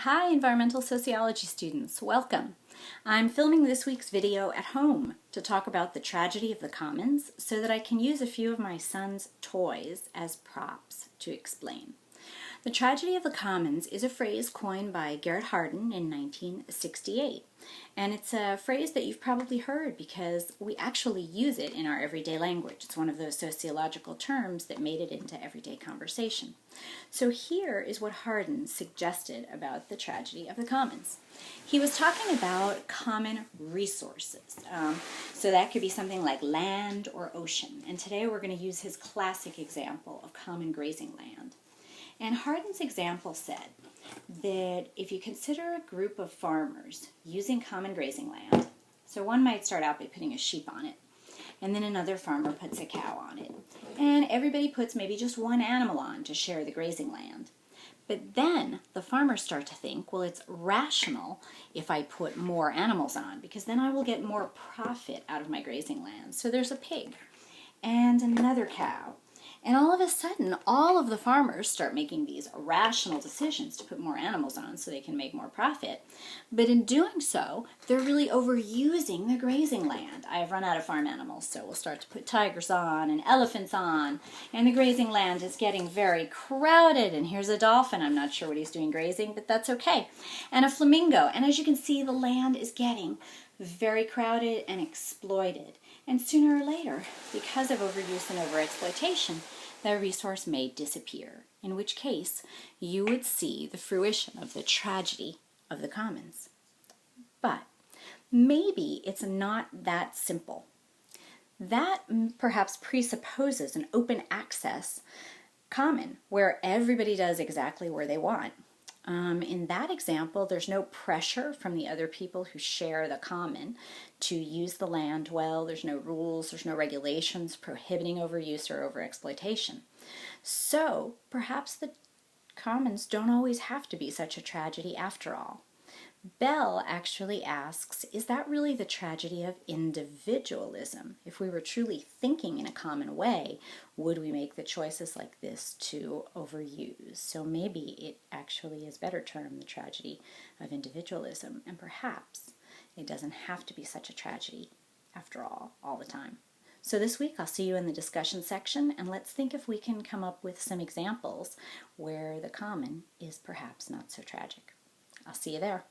Hi, environmental sociology students, welcome. I'm filming this week's video at home to talk about the tragedy of the commons so that I can use a few of my son's toys as props to explain. The tragedy of the commons is a phrase coined by Garrett Hardin in 1968, and it's a phrase that you've probably heard because we actually use it in our everyday language. It's one of those sociological terms that made it into everyday conversation. So here is what Hardin suggested about the tragedy of the commons. He was talking about common resources. So that could be something like land or ocean, and today we're going to use his classic example of common grazing land. And Hardin's example said that if you consider a group of farmers using common grazing land, so one might start out by putting a sheep on it, and then another farmer puts a cow on it, and everybody puts maybe just one animal on to share the grazing land. But then the farmers start to think, well, it's rational if I put more animals on, because then I will get more profit out of my grazing land. So there's a pig and another cow. And all of a sudden, all of the farmers start making these rational decisions to put more animals on so they can make more profit. But in doing so, they're really overusing the grazing land. I've run out of farm animals, so we'll start to put tigers on and elephants on. And the grazing land is getting very crowded. And here's a dolphin. I'm not sure what he's doing grazing, but that's okay. And a flamingo. And as you can see, the land is getting very crowded and exploited. And sooner or later, because of overuse and overexploitation, the resource may disappear, in which case you would see the fruition of the tragedy of the commons. But maybe it's not that simple. That perhaps presupposes an open access common where everybody does exactly where they want. In that example, there's no pressure from the other people who share the common to use the land well. There's no rules, there's no regulations prohibiting overuse or overexploitation. So perhaps the commons don't always have to be such a tragedy after all. Bell actually asks, is that really the tragedy of individualism? If we were truly thinking in a common way, would we make the choices like this to overuse? So maybe it actually is better termed the tragedy of individualism, and perhaps it doesn't have to be such a tragedy after all the time. So this week I'll see you in the discussion section, and let's think if we can come up with some examples where the common is perhaps not so tragic. I'll see you there.